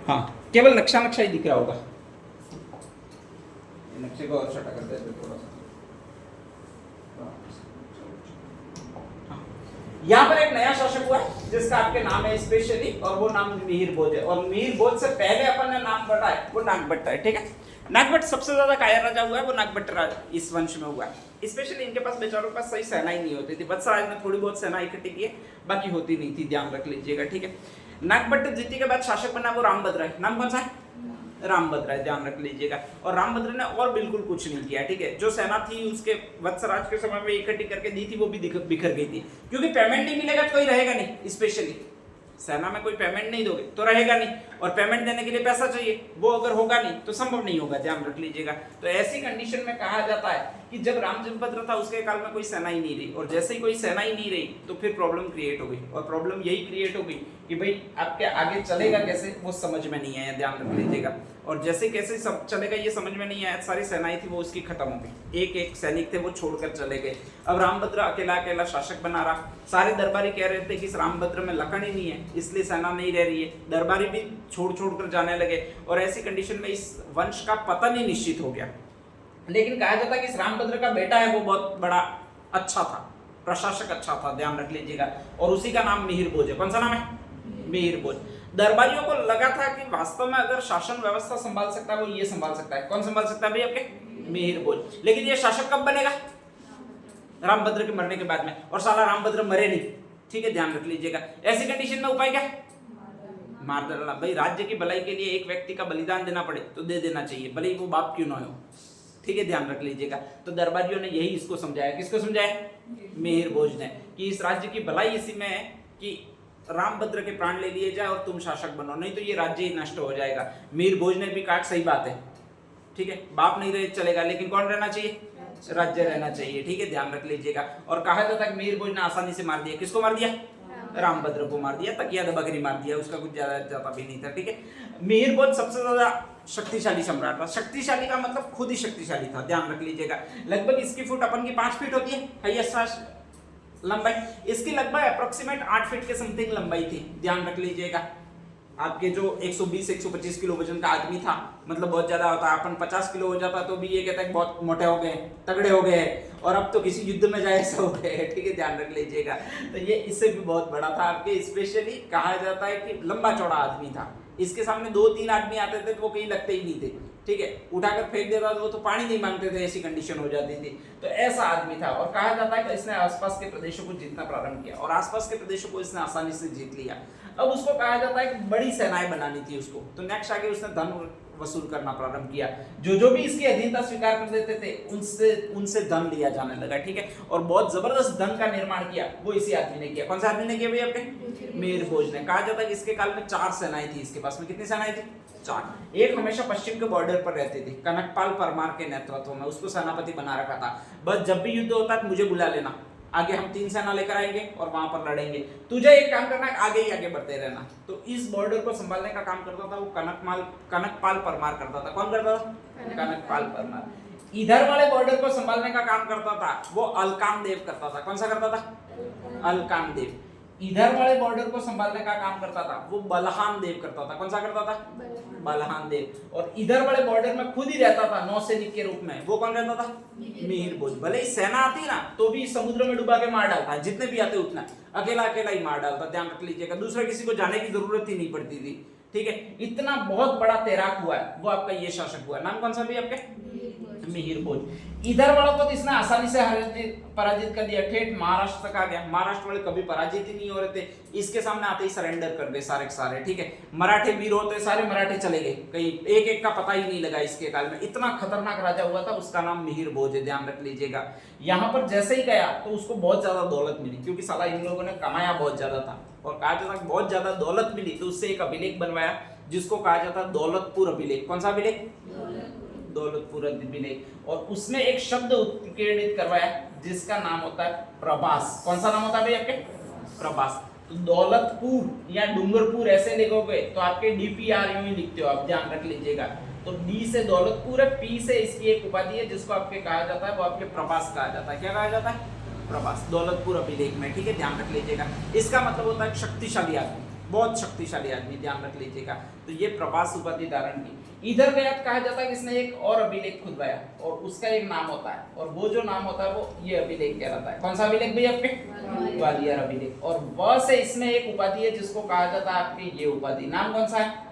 हाँ, केवल नक्शा नक्शा ही दिख रहा होगा। नक्शे को और छोटा कर देते थोड़ा सा। यहाँ पर एक नया शासक हुआ है जिसका आपके नाम है स्पेशली, और वो नाम मिहिर भोज है। और मिहिर भोज से पहले अपन ने नाम पढ़ा है वो नागभट्ट है, ठीक है। नागभट्ट सबसे ज्यादा कायर राजा हुआ है, वो नागभट्ट इस वंश में हुआ है। स्पेशली इनके पास बेचारों के पास सही सेना ही नहीं होती थी। वत्सराज ने थोड़ी बहुत सेना इकट्ठी की है, बाकी होती नहीं थी, ध्यान रख लीजिएगा, ठीक है। नागभट्ट जीती के बाद शासक बना वो रामभद्र है। नाम कौन सा है? रामभद्र है, ध्यान रख लीजिएगा। और रामभद्र ने और बिल्कुल कुछ नहीं किया, ठीक है। जो सेना थी उसके वत्सराज के समय में इकट्ठी करके दी थी वो भी बिखर गई थी, क्योंकि पेमेंट नहीं मिलेगा तो कोई रहेगा नहीं। स्पेशली सेना में कोई पेमेंट नहीं दोगे तो रहेगा नहीं, और पेमेंट देने के लिए पैसा चाहिए, वो अगर होगा नहीं तो संभव नहीं होगा, ध्यान रख लीजिएगा। तो ऐसी कंडीशन में कहा जाता है कि जब रामचंद्र था उसके काल में कोई सेना ही नहीं रही, और जैसे ही कोई सेना ही नहीं रही तो फिर प्रॉब्लम क्रिएट हो गई। और प्रॉब्लम यही क्रिएट हो गई कि भाई आपके आगे चलेगा कैसे, वो समझ में नहीं आया, ध्यान रख लीजिएगा। और जैसे कैसे सब चलेगा ये समझ में नहीं आया, सारी सेनाएं थी वो उसकी खत्म हो गई, एक एक सैनिक थे वो छोड़कर चले गए। अब रामभद्र अकेला अकेला शासक बना रहा। सारे दरबारी कह रहे थे कि इस रामभद्र में लखन ही नहीं है, इसलिए सेना नहीं रह रही है। दरबारी भी छोड़ कर जाने लगे, और ऐसी कंडीशन में इस वंश का पतन ही निश्चित हो गया। लेकिन कहा जाता है कि इस रामभद्र का बेटा है वो बहुत बड़ा अच्छा था, प्रशासक अच्छा था, ध्यान रख लीजिएगा, और उसी का नाम मिहिर भोज है। कौन सा नाम है? मिहिर भोज। दरबारियों को लगा था कि वास्तव में अगर शासन व्यवस्था संभाल सकता है वो ये संभाल सकता है। कौन संभाल सकता है भाई? आपके मिहिर भोज। लेकिन ये शासक कब बनेगा? रामभद्र के मरने के बाद में, और साला रामभद्र मरे नहीं, ठीक है, ध्यान रख लीजिएगा। ऐसी कंडीशन में उपाय क्या है? मार डालना। भाई राज्य की भलाई के लिए एक व्यक्ति का बलिदान देना पड़े तो दे देना चाहिए, भले ही वो बाप क्यों ना हो, ठीक है, ध्यान रख लीजिएगा। तो दरबारियों ने यही इसको समझाया। किसको समझाया? मिहिर भोज ने, कि इस राज्य की भलाई इसी में है कि रामभद्र के प्राण ले लिए जाए और तुम शासक बनो, नहीं तो ये राज्य ही नष्ट हो जाएगा। मिहिर भोज ने भी कहा सही बात है, ठीक है, बाप नहीं रहे चलेगा, लेकिन कौन रहना चाहिए? राज्य रहना चाहिए, ठीक है, ध्यान रख लीजिएगा। और कहा जाता है मिहिर भोज ने आसानी से मार दिया। किसको मार दिया? रामभद्र को मार दिया, तकिया दबा कर मार दिया, उसका कुछ ज्यादा भी नहीं था, ठीक है। मिहिर भोज सबसे ज्यादा शक्तिशाली सम्राट था। शक्तिशाली का मतलब खुद ही शक्तिशाली था, ध्यान रख लीजिएगा। लगभग इसकी फुट अपन की 5 फीट होती है हाईएस्ट लंबाई, इसकी लगभग अप्रोक्सीमेट 8 फीट के समथिंग लंबाई थी, ध्यान रख लीजिएगा। आपके जो 120-125 किलो वजन का आदमी था, मतलब बहुत ज्यादा होता है। अपन 50 किलो हो जाता तो भी ये कहता है बहुत मोटे हो गए, तगड़े हो गए, और अब तो किसी युद्ध में जाए ऐसा हो गए, ठीक है, ध्यान रख लीजिएगा। तो ये इससे भी बहुत बड़ा था आपके। स्पेशली कहा जाता है कि लंबा चौड़ा आदमी था। इसके सामने 2-3 आदमी आते थे तो वो कहीं लगते ही नहीं थे, ठीक है, उठाकर फेंक देता था वो तो पानी नहीं मांगते थे, ऐसी कंडीशन हो जाती थी। तो ऐसा आदमी था। और कहा जाता है कि इसने आसपास के प्रदेशों को जीतना प्रारंभ किया, और आसपास के प्रदेशों को इसने आसानी से जीत लिया। अब उसको कहा जाता है कि बड़ी सेनाएं बनानी थी उसको, तो नेक्स्ट आगे उसने धन वसूल करना प्रारंभ किया। जो भी इसकी अधीनता स्वीकार कर देते थे उनसे धन लिया जाने लगा, ठीक है। और बहुत जबरदस्त धन का निर्माण किया वो इसी आदमी ने किया। कौन सा आदमी ने किया भाई? आपके मिहिर भोज ने। कहा जाता है कि इसके काल में 4 सेनाएं थी इसके पास में। कितनी सेनाएं थी? 4। एक हमेशा पश्चिम के बॉर्डर पर रहती थी, कनकपाल परमार के नेतृत्व में, उसको सेनापति बना रखा था। बस जब भी युद्ध होता है मुझे बुला लेना, आगे हम 3 सेना लेकर आएंगे और वहां पर लड़ेंगे, तुझे एक काम करना है, आगे ही आगे बढ़ते रहना। तो इस बॉर्डर को संभालने का काम करता था वो कनकपाल परमार करता था। कौन करता था? कनकपाल परमार। इधर वाले बॉर्डर को संभालने का काम करता था वो अलकान देव करता था। कौन सा करता था? अलकान देव। इधर वाले बॉर्डर को संभालने का काम करता था वो बलहान देव करता था। कौन सा करता था? बलहान देव। और इधर वाले बॉर्डर में खुद ही रहता था नौसैनिक के रूप में, वो कौन रहता था? मिहिर भोज। भले ही सेना आती ना तो भी समुद्र में डुबा के मार डालता, जितने भी आते उतना अकेला ही मार डालता, ध्यान रख लीजिएगा। दूसरा किसी को जाने की जरूरत ही नहीं पड़ती थी, ठीक है। इतना बहुत बड़ा तैराक हुआ है वो आपका ये शासक हुआ। नाम कौन सा भी आपके? मिहिर भोज। इधर वालों को तो इसने आसानी से पराजित कर दिया, ठेठ महाराष्ट्र तक आ गया। महाराष्ट्र वाले कभी पराजित ही नहीं हो रहे थे, इसके सामने आते ही सरेंडर कर गए सारे के सारे, ठीक है। मराठे वीर होते सारे मराठे चले गए, कहीं एक एक का पता ही नहीं लगा इसके काल में। इतना खतरनाक राजा हुआ था, उसका नाम मिहिर भोज है, ध्यान रख लीजिएगा। यहाँ पर जैसे ही गया तो उसको बहुत ज्यादा दौलत मिली, क्योंकि साला इन लोगों ने कमाया बहुत ज्यादा था। और कहा जाता है बहुत ज्यादा दौलत मिली तो उससे एक अभिलेख बनवाया जिसको कहा जाता है दौलतपुर अभिलेख। कौन सा अभिलेख? दौलतपुर अभिलेख। और उसमें एक शब्द उत्कीर्णित करवाया जिसका नाम होता है प्रभास। कौन सा नाम होता है भाई आपके? प्रभास। तो दौलतपुर या डूंगरपुर ऐसे लिखोगे तो आपके DPR यूं ही लिखते हो आप, ध्यान रख लीजिएगा। तो D से दौलतपुर है, P से इसकी एक उपाधि है जिसको आपके कहा जाता है वो आपके प्रभास कहा जाता है। क्या कहा जाता है? प्रभास। दौलतपुर अभिलेख में, ठीक है, ध्यान रख लीजिएगा। इसका मतलब होता है शक्तिशाली आदमी, बहुत शक्तिशाली आदमी, ध्यान रख लीजिएगा। तो ये प्रभास उपाधि धारण की। इधर गया तो कहा जाता है कि इसने एक और अभिलेख खुदवाया और उसका एक नाम होता है, और वो जो नाम होता है वो ये अभिलेख कहलाता है। कौन सा अभिलेख भैया आपके? ग्वालियर अभिलेख। और वह से इसमें एक उपाधि है जिसको कहा जाता है आपकी ये उपाधि, नाम कौन सा है?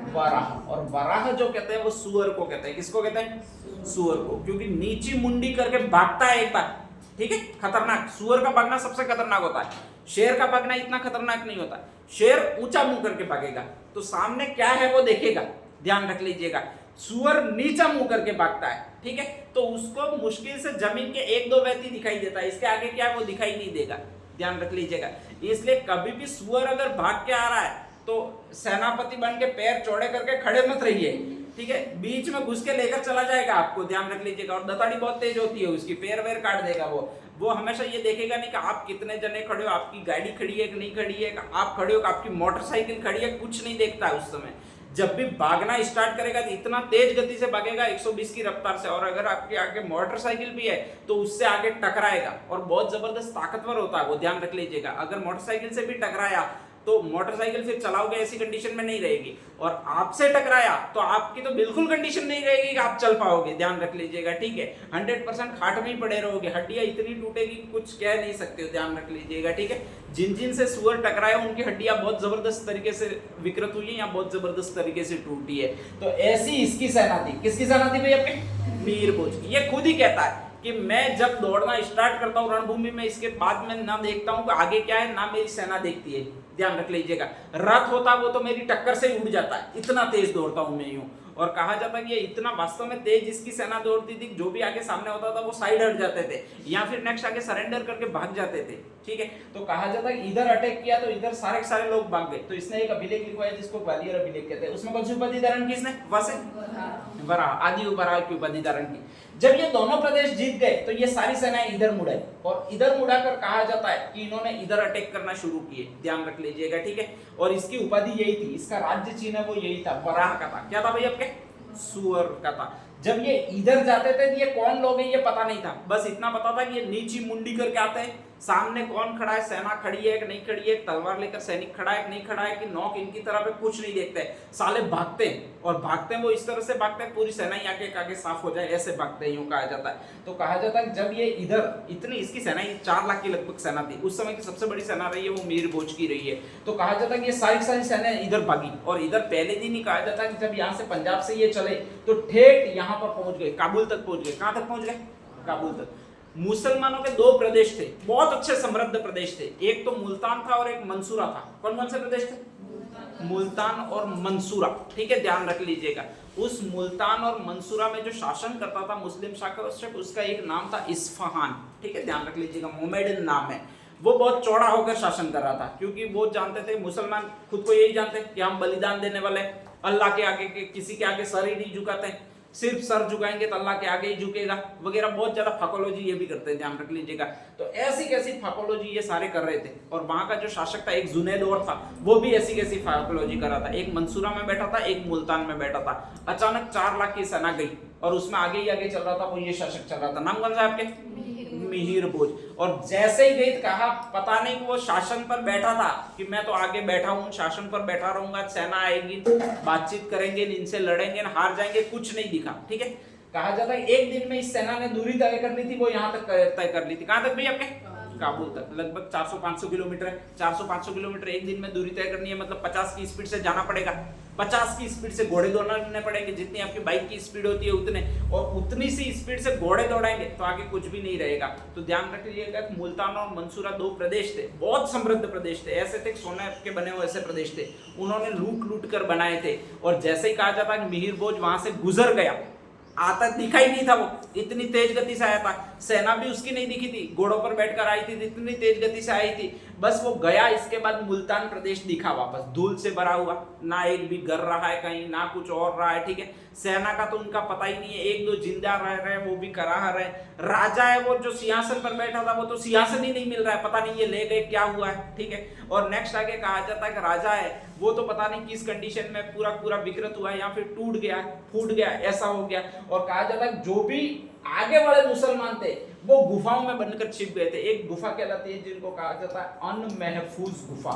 वराह। और वराह जो कहते हैं वो सुअर को कहते हैं। किसको कहते हैं? सुअर को, क्योंकि नीची मुंडी करके भागता है एक बार, ठीक है, खतरनाक। सुअर का भागना सबसे खतरनाक होता है, शेर का भागना इतना खतरनाक नहीं होता। शेर ऊंचा मुंह करके भागेगा तो सामने क्या है वो देखेगा, ध्यान रख लीजिएगा। सुअर नीचा मुंह करके भागता है, ठीक है, तो उसको मुश्किल से जमीन के एक दो व्यक्ति दिखाई देता है, इसके आगे क्या है वो दिखाई नहीं देगा, ध्यान रख लीजिएगा। इसलिए कभी भी सुअर अगर भाग के आ रहा है तो सेनापति बन के पैर चौड़े करके खड़े मत रहिए, ठीक है, बीच में घुस के लेकर चला जाएगा आपको, ध्यान रख लीजिएगा। और दताड़ी बहुत तेज होती है उसकी, पैर वैर काट देगा वो हमेशा ये देखेगा नहीं कि आप कितने जने खड़े हो, आपकी गाड़ी खड़ी है कि नहीं खड़ी है, आप खड़े हो, आपकी मोटरसाइकिल खड़ी है, कुछ नहीं देखता है उस समय। जब भी भागना स्टार्ट करेगा तो इतना तेज गति से भागेगा 120 की रफ्तार से, और अगर आपके आगे मोटरसाइकिल भी है तो उससे आगे टकराएगा, और बहुत जबरदस्त ताकतवर होता है वो, ध्यान रख लीजिएगा। अगर मोटरसाइकिल से भी टकराया तो मोटरसाइकिल फिर चलाओगे ऐसी कंडीशन में नहीं रहेगी, और आपसे टकराया तो आपकी तो बिल्कुल कंडीशन नहीं रहेगी कि आप चल पाओगे, ध्यान रख लीजिएगा, ठीक है। 100% खाट में ही पड़े रहोगे, हड्डियां इतनी टूटेगी कुछ कह नहीं सकते हो, ध्यान रख लीजिएगा, ठीक है। जिन जिन से सुअर टकराया उनकी हड्डियां बहुत जबरदस्त तरीके से विकृत हुई है या बहुत जबरदस्त तरीके से टूटी है। तो ऐसी इसकी सेना थी। किसकी सेना थी भाई? अपने मीर भोज की। ये खुद ही कहता है कि मैं जब दौड़ना स्टार्ट करता हूँ रणभूमि में, इसके बाद मैं ना देखता हूँ कि आगे क्या है, ना मेरी सेना देखती है, ध्यान रख लीजिएगा। रथ होता वो तो मेरी टक्कर से ही उड़ जाता है, इतना तेज दौड़ता हूं मैं यूं। और कहा जाता है कि ये इतना वास्तव में तेज इसकी सेना दौड़ती थी, जो भी आगे सामने होता था वो साइड हट जाते थे या फिर नेक्स्ट आगे सरेंडर करके भाग जाते थे, ठीक है। तो कहा जाता है इधर अटैक किया तो इधर सारे सारे लोग भाग गए। तो इसने एक अभिलेख लिखवाया जिसको ग्वालियर अभिलेख कहते हैं। उसमें कौन सी उपाधि धारण की इसने? वराह, आदि वराह की उपाधि धारण की। जब ये दोनों प्रदेश जीत गए तो ये सारी सेनाएं इधर मुड़ाई, और इधर मुड़ाकर कहा जाता है कि इन्होंने इधर अटैक करना शुरू किए, ध्यान रख लीजिएगा, ठीक है। और इसकी उपाधि यही थी, इसका राज्य चिन्ह है वो यही था, वराह का था। क्या था भाई आपके? सुअर का था। जब ये इधर जाते थे तो ये कौन लोग हैं ये पता नहीं था, बस इतना पता था कि ये नीची मुंडी करके आते हैं, सामने कौन खड़ा है, सेना खड़ी है कि नहीं खड़ी है, तलवार लेकर सैनिक खड़ा है कि नहीं खड़ा है, कि नौक इनकी तरफ है, कुछ नहीं देखते, साले भागते हैं। और भागते हैं वो इस तरह से भागते हैं पूरी सेना आगे आगे साफ हो जाए, ऐसे भागते हैं, यूं कहा जाता है। तो कहा जाता है जब ये इधर इतनी इसकी सेना 4 लाख की लगभग सेना थी, उस समय की सबसे बड़ी सेना रही है वो मीर भोज की रही है। तो कहा जाता है कि ये सारी सेना इधर भागी, और इधर पहले दिन ही कहा जाता है कि जब यहाँ से पंजाब से ये चले तो ठेठ यहाँ पर पहुंच गए, काबुल तक पहुंच गए। कहां तक पहुंच गए? काबुल तक। मुसलमानों के 2 प्रदेश थे, बहुत अच्छे समृद्ध प्रदेश थे, एक तो मुल्तान था और एक मंसूरा था। कौन कौन से प्रदेश थे? मुल्तान और मंसूरा, ठीक है, ध्यान रख लीजिएगा। उस मुल्तान और मंसूरा में जो शासन करता था मुस्लिम शासक, उसका एक नाम था इस्फहान, ठीक है, ध्यान रख लीजिएगा, मोमेडन नाम है। वो बहुत चौड़ा होकर शासन कर रहा था, क्योंकि वो जानते थे, मुसलमान खुद को यही जानते कि हम बलिदान देने वाले, अल्लाह के आगे किसी के आगे सर ही नहीं झुकाते हैं, सिर्फ सर झुकाएंगे तो अल्लाह के आगे ही झुकेगा वगैरह, बहुत ज्यादा फाकोलॉजी ये भी करते हैं, ध्यान रख लीजिएगा। तो ऐसी कैसी फाकोलॉजी ये सारे कर रहे थे। और वहां का जो शासक था एक जुनैद और था, वो भी ऐसी कैसी फाकोलॉजी कर रहा था। एक मंसूरा में बैठा था, एक मुल्तान में बैठा था। अचानक 4 लाख की सेना गई और उसमें आगे ही आगे चल रहा था वो ये शासक चल रहा था। नाम कौन सा आपके? मिहिर भोज। और जैसे ही गई कहा, पता नहीं कि वो शासन पर बैठा था कि मैं तो आगे बैठा हूं, शासन पर बैठा रहूंगा, सेना आएगी, बातचीत करेंगे, इनसे लड़ेंगे, हार जाएंगे, कुछ नहीं दिखा, ठीक है। कहा जाता है एक दिन में इस सेना ने दूरी तय कर ली थी, वो यहाँ तक तय कर ली थी। कहां तक भाई आपके? काबुल तक। लगभग 400-500 किलोमीटर है। 400-500 किलोमीटर एक दिन में दूरी तय करनी है, मतलब 50 की स्पीड से जाना पड़ेगा। 50 की स्पीड से घोड़े दौड़ाने पड़ेंगे, जितनी आपकी बाइक की स्पीड होती है उतने, और उतनी सी स्पीड से घोड़े दौड़ाएंगे तो आगे कुछ भी नहीं रहेगा। तो ध्यान रखिएगा, मुल्तान और मंसूरा 2 प्रदेश थे, बहुत समृद्ध प्रदेश थे, ऐसे थे सोने के बने हुए ऐसे प्रदेश थे, उन्होंने लूट कर बनाए थे। और जैसे ही कहा जाता है मिहिर भोज वहां से गुजर गया, आता दिखाई नहीं था, वो इतनी तेज गति से आया था, सेना भी उसकी नहीं दिखी थी, घोड़ों पर बैठकर आई थी, इतनी तेज गति से आई थी, बस वो गया। इसके बाद मुल्तान प्रदेश दिखा वापस, धूल से भरा हुआ, ना एक भी गर रहा है कहीं, ना कुछ और रहा है, ठीक है। सेना का तो उनका पता ही नहीं है, 1-2 जिंदा रह रहे हैं, वो भी कराह रहे हैं। राजा है वो जो सिंहासन पर बैठा था, वो तो सिंहासन ही नहीं मिल रहा है, पता नहीं ये ले गए, क्या हुआ है, ठीक है। और नेक्स्ट आगे कहा जाता है कि राजा है वो तो पता नहीं किस कंडीशन में पूरा विकृत हुआ है, या फिर टूट गया, फूट गया, ऐसा हो गया। और कहा जाता है जो भी आगे वाले मुसलमान थे वो गुफाओं में बनकर छिप गए थे। एक गुफा कहलाती है जिनको कहा जाता है अनमहफूज गुफा।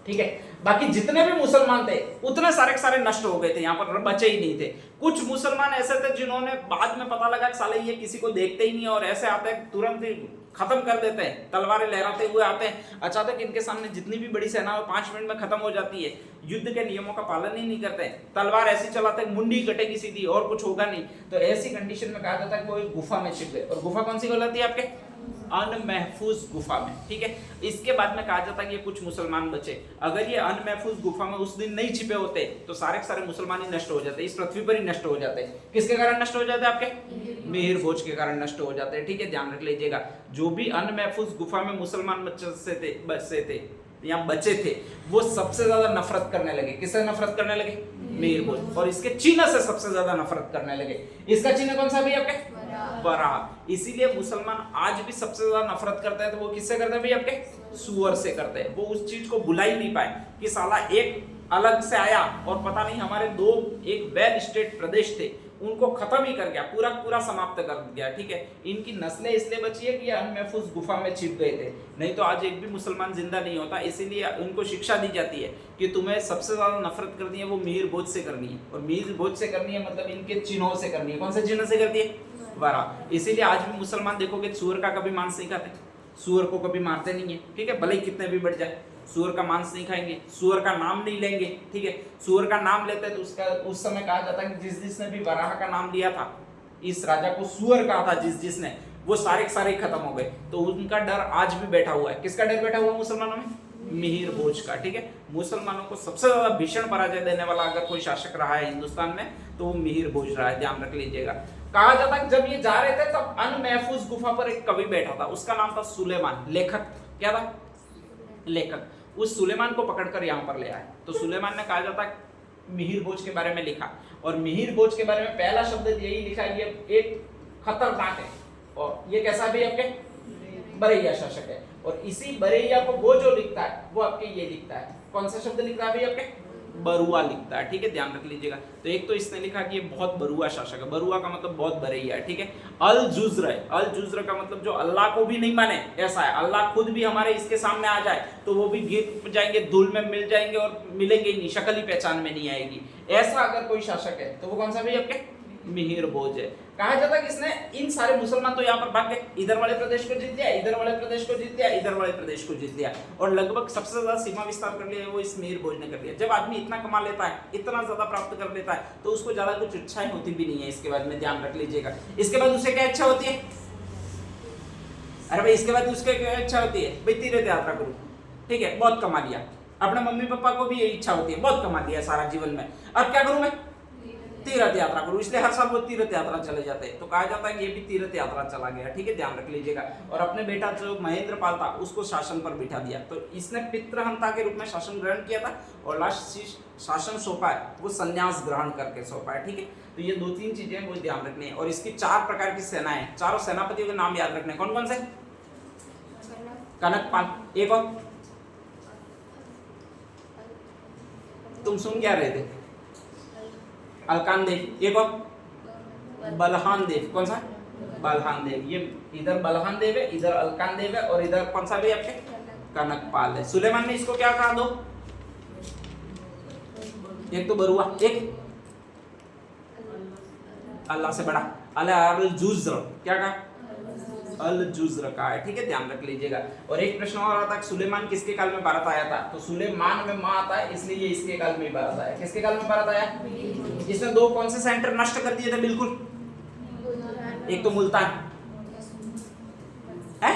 ठीक है। बाकी जितने भी मुसलमान थे उतने सारे के सारे नष्ट हो गए थे, यहाँ पर बचे ही नहीं थे। कुछ मुसलमान ऐसे थे जिन्होंने बाद में पता लगा कि साले ये किसी को देखते ही नहीं और ऐसे आते हैं तुरंत ही खत्म कर देते हैं, तलवारें लहराते हुए आते हैं। अचानक इनके सामने जितनी भी बड़ी सेना हो 5 मिनट में खत्म हो जाती है। युद्ध के नियमों का पालन ही नहीं करते, तलवार ऐसी चलाते हैं मुंडी कटेगी सीधी और कुछ होगा नहीं। तो ऐसी कंडीशन में कहा जाता है कि वो एक गुफा में छिप गए। और गुफा कौन सी कहलाती है आपके? अनमहफूज गुफा में, ठीक है। इसके बाद में कहा जाता है कि कुछ मुसलमान बचे। अगर ये अनमहफूज गुफा में उस दिन नहीं छिपे होते तो सारे के सारे मुसलमान ही नष्ट हो जाते, इस पृथ्वी पर ही नष्ट हो जाते। किसके कारण नष्ट हो जाते? आपके मिहिर भोज के कारण नष्ट हो जाते हैं, ठीक है। ध्यान रख लीजिएगा, जो भी अनमहफूज गुफा में मुसलमान बचे थे या बचे थे वो सबसे ज्यादा नफरत करने लगे। किससे नफरत करने लगे? मिहिर भोज। और इसके चिन्ह से सबसे ज्यादा नफरत करने लगे। इसका चिन्ह कौन सा भी आपके? बराह। इसीलिए मुसलमान आज भी सबसे ज्यादा नफरत करते हैं। तो वो किससे करते हैं भाई? आपके सुअर से करते हैं। वो उस चीज को भुला ही नहीं पाए कि साला एक अलग से आया और पता नहीं हमारे दो एक वेल स्टेट प्रदेश थे उनको खत्म ही कर गया, पूरा पूरा समाप्त कर दिया, ठीक है। इनकी नस्लें इसलिए बची है कि ये अनमहफूज गुफा में छिप गए थे, नहीं तो आज एक भी मुसलमान जिंदा नहीं होता। इसीलिए उनको शिक्षा दी जाती है कि तुम्हें सबसे ज्यादा नफरत करनी है वो मिहिर भोज से करनी है। और मिहिर भोज से करनी है मतलब इनके चिन्हों से करनी है। कौन से चिन्ह से करती है? बराह। इसीलिए आज भी मुसलमान देखोगे सुअर का कभी मांस नहीं खाते, सुअर को कभी मारते नहीं है, ठीक है। भले ही कितने भी बढ़ जाए सुअर का मांस नहीं खाएंगे, सुअर का नाम नहीं लेंगे, ठीक है। सुअर का नाम लेते हैं तो उसका उस समय कहा जाता है कि जिसने भी बराह का नाम लिया था, इस राजा को सुअर कहा था जिसने, वो सारे के सारे खत्म हो गए। तो उनका डर आज भी बैठा हुआ है। किसका डर बैठा हुआ है मुसलमानों में? मिहिर भोज का, ठीक है। मुसलमानों को सबसे ज्यादा भीषण पराजय देने वाला अगर कोई शासक रहा है हिंदुस्तान में तो वो मिहिर भोज रहा है, ध्यान रख लीजिएगा। कहा जाता है जब ये जा रहे थे तब अनमहफूज गुफा पर एक कवि बैठा था, उसका नाम था सुलेमान। लेखक क्या था? लेखक। उस सुलेमान को पकड़कर यहाँ पर ले आए। तो सुलेमान ने कहा जाता है मिहिर भोज के बारे में लिखा, और मिहिर भोज के बारे में पहला शब्द यही लिखा है कि एक खतरनाक है और ये कैसा भी आपके बरैया शासक है। और इसी बरैया को वो जो लिखता है वो आपके ये लिखता है, कौन सा शब्द लिखता है भाई? आपके बरुआ लिखता है, ठीक है। ध्यान रख लीजिएगा। तो एक तो इसने लिखा कि ये बहुत बरुआ शासक है। बरुआ का मतलब बहुत बरैया है, ठीक है। अल जुज्र है, अल जुज्र का मतलब जो अल्लाह को भी नहीं माने ऐसा है। अल्लाह खुद भी हमारे इसके सामने आ जाए तो वो भी गिर जाएंगे, धूल में मिल जाएंगे और मिलेंगे ही नहीं, शक्ल ही पहचान में नहीं आएगी। ऐसा अगर कोई शासक है तो वो कौन सा भी आपके मिहिर भोज है। कहा जाता है कि इसने इन सारे मुसलमान तो यहाँ पर भाग गए, इधर वाले प्रदेश को जीत लिया, इधर वाले प्रदेश को जीत लिया, इधर वाले प्रदेश को जीत लिया, और लगभग सबसे ज्यादा सीमा विस्तार कर लिया वो इस मिहिर भोज ने कर लिया। जब आदमी इतना कमा लेता है, इतना ज्यादा प्राप्त कर लेता है तो उसको ज्यादा कुछ इच्छाएं होती भी नहीं है इसके बाद में, ध्यान रख लीजिएगा। इसके बाद उसे क्या इच्छा होती है? अरे भाई इसके बाद उसके क्या इच्छा होती है? भाई तीर्थ यात्रा करूं, ठीक है, बहुत कमा लिया। अपने मम्मी पापा को भी यही इच्छा होती है, बहुत कमा लिया सारा जीवन में, अब क्या करूं मैं? तीर्थ यात्रा करूं। इसलिए हर साल वो तीर्थ यात्रा चले जाते हैं। तो कहा जाता है ये भी तीर्थ यात्रा चला गया, ठीक है। ध्यान रख लीजिएगा। और अपने बेटा जो महेंद्र पाल था उसको शासन पर बिठा दिया। तो इसने पितृहंता के रूप में शासन ग्रहण किया था और लास्ट शासन सौंपा है वो संन्यास ग्रहण करके सौंपा है, ठीक है। तो ये 2-3 चीजें वो ध्यान रखनी है। और इसकी 4 प्रकार की सेनाएं, चारों सेनापतियों के नाम याद रखने। कौन कौन से? कनकपाल, एक और तुम सुन क्या रहे थे? अलकान देव, एक और बलहान देव। कौन सा? बलहान देव। ये इधर बलहान देव है, इधर अलकान देव है, और इधर कौन सा भी आपके कनकपाल है। सुलेमान ने इसको क्या कहा? दो, एक तो बरुआ, एक अल्लाह से बड़ा अल जुज्र। क्या कहा? अल जुज्र का है, ठीक है। ध्यान रख लीजिएगा। और एक प्रश्न और आता है सुलेमान किसके काल में भारत आया था? तो सुलेमान में मां आता है, इसलिए ये इसके काल में भारत आया। किसके काल में भारत आया? इसने 2 कौन से सेंटर नष्ट कर दिए थे बिल्कुल? एक तो मुल्तान है,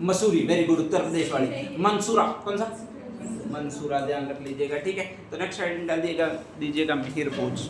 मसूरी, वेरी गुड, उत्तर प्रदेश वाली। मंसूरा, कौन सा? मंसूरा, ध्यान रख लीजिएगा, ठीक है। तो नेक्स्ट हेडिंग डाल दीजिएगा मिहिर भोज।